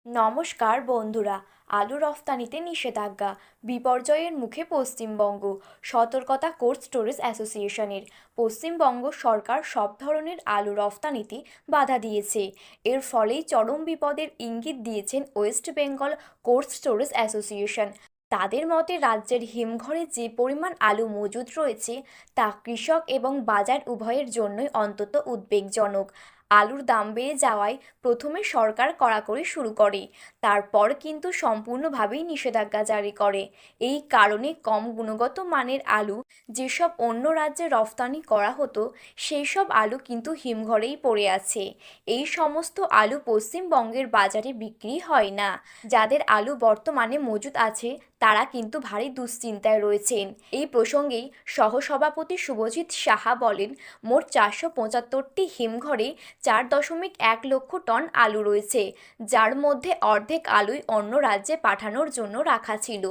নমস্কার বন্ধুরা। আলু রফতানিতে নিষেধাজ্ঞা, বিপর্যয়ের মুখে পশ্চিমবঙ্গ, সতর্কতা কোল্ড স্টোরেজ অ্যাসোসিয়েশনের। পশ্চিমবঙ্গ সরকার সব ধরনের আলু রফতানিতে বাধা দিয়েছে। এর ফলেই চরম বিপদের ইঙ্গিত দিয়েছেন West Bengal cold storage association. তাদের মতে রাজ্যের হিমঘরে যে পরিমাণ আলু মজুদ রয়েছে তা কৃষক এবং বাজার উভয়ের জন্যই অন্তত উদ্বেগজনক। আলুর দাম বেড়ে যাওয়ায় প্রথমে সরকার কড়াকড়ি শুরু করে, তারপর কিন্তু সম্পূর্ণভাবেই নিষেধাজ্ঞা জারি করে। এই কারণে কম গুণগত মানের আলু যেসব অন্য রাজ্যে রফতানি করা হতো সেই সব আলু কিন্তু হিমঘরেই পড়ে আছে। এই সমস্ত আলু পশ্চিমবঙ্গের বাজারে বিক্রি হয় না। যাদের আলু বর্তমানে মজুদ আছে তারা কিন্তু ভারী দুশ্চিন্তায় রয়েছেন। এই প্রসঙ্গেই সহসভাপতি শুভজিৎ সাহা বলেন, মোট 475টি হিমঘরে 4.1 লক্ষ টন আলু রয়েছে, যার মধ্যে অর্ধেক আলুই অন্য রাজ্যে পাঠানোর জন্য রাখা ছিল।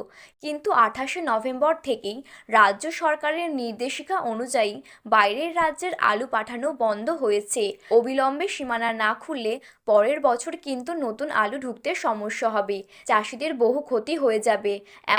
কিন্তু 28শে নভেম্বর থেকেই রাজ্য সরকারের নির্দেশিকা অনুযায়ী বাইরের রাজ্যের আলু পাঠানো বন্ধ হয়েছে। অবিলম্বে সীমানা না খুললে পরের বছর কিন্তু নতুন আলু ঢুকতে সমস্যা হবে, চাষিদের বহু ক্ষতি হয়ে যাবে,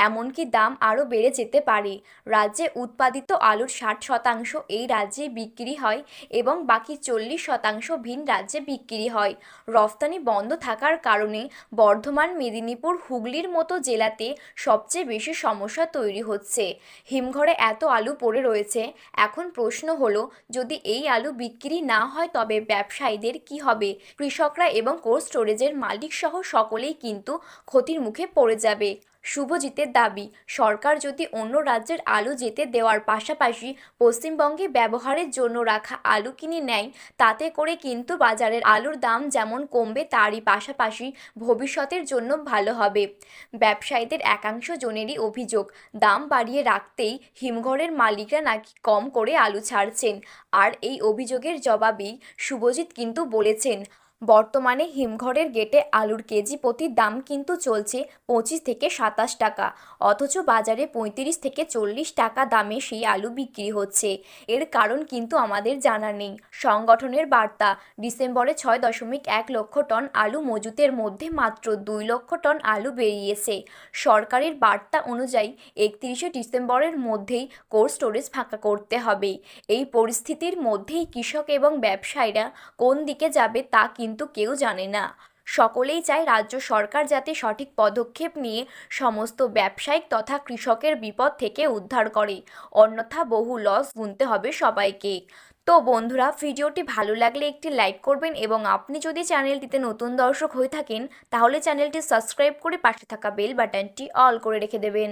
এমনকি দাম আরও বেড়ে যেতে পারে। রাজ্যে উৎপাদিত আলুর 60% এই রাজ্যে বিক্রি হয় এবং বাকি 40% ভিন রাজ্যে বিক্রি হয়। রফতানি বন্ধ থাকার কারণে বর্ধমান, মেদিনীপুর, হুগলির মতো জেলাতে সবচেয়ে বেশি সমস্যা তৈরি হচ্ছে। হিমঘরে এত আলু পড়ে রয়েছে, এখন প্রশ্ন হলো যদি এই আলু বিক্রি না হয় তবে ব্যবসায়ীদের কি হবে? কৃষকরা এবং কোল্ড স্টোরেজের মালিক সহ সকলেই কিন্তু ক্ষতির মুখে পড়ে যাবে। শুভজিতের দাবি, সরকার যদি অন্য রাজ্যের আলু যেতে দেওয়ার পাশাপাশি পশ্চিমবঙ্গে ব্যবহারের জন্য রাখা আলু কিনে নেয়, তাতে করে কিন্তু বাজারের আলুর দাম যেমন কমবে তারই পাশাপাশি ভবিষ্যতের জন্য ভালো হবে। ব্যবসায়ীদের একাংশ জনেরই অভিযোগ, দাম বাড়িয়ে রাখতেই হিমঘরের মালিকরা নাকি কম করে আলু ছাড়ছেন। আর এই অভিযোগের জবাবেই শুভজিৎ কিন্তু বলেছেন, বর্তমানে হিমঘরের গেটে আলুর কেজি প্রতি দাম কিন্তু চলছে 25 থেকে 27 টাকা, অথচ বাজারে 35 থেকে 40 টাকা দামে সেই আলু বিক্রি হচ্ছে। এর কারণ কিন্তু আমাদের জানা নেই। সংগঠনের বার্তা, ডিসেম্বরে 6.1 লক্ষ টন আলু মজুতের মধ্যে মাত্র 2 লক্ষ টন আলু বেরিয়েছে। সরকারের বার্তা অনুযায়ী 31শে ডিসেম্বরের মধ্যেই কোল্ড স্টোরেজ ফাঁকা করতে হবে। এই পরিস্থিতির মধ্যেই কৃষক এবং ব্যবসায়ীরা কোন দিকে যাবে তা কিন্তু কেউ জানে না। সকলেই চায় রাজ্য সরকার যাতে সঠিক পদক্ষেপ নিয়ে সমস্ত ব্যবসায়িক তথা কৃষকের বিপদ থেকে উদ্ধার করে, অন্যথা বহু লস গুনতে হবে সবাইকে। তো বন্ধুরা, ভিডিওটি ভালো লাগলে একটি লাইক করবেন এবং আপনি যদি চ্যানেলটিতে নতুন দর্শক হয়ে থাকেন তাহলে চ্যানেলটি সাবস্ক্রাইব করে পাশে থাকা বেল বাটনটি অল করে রেখে দেবেন।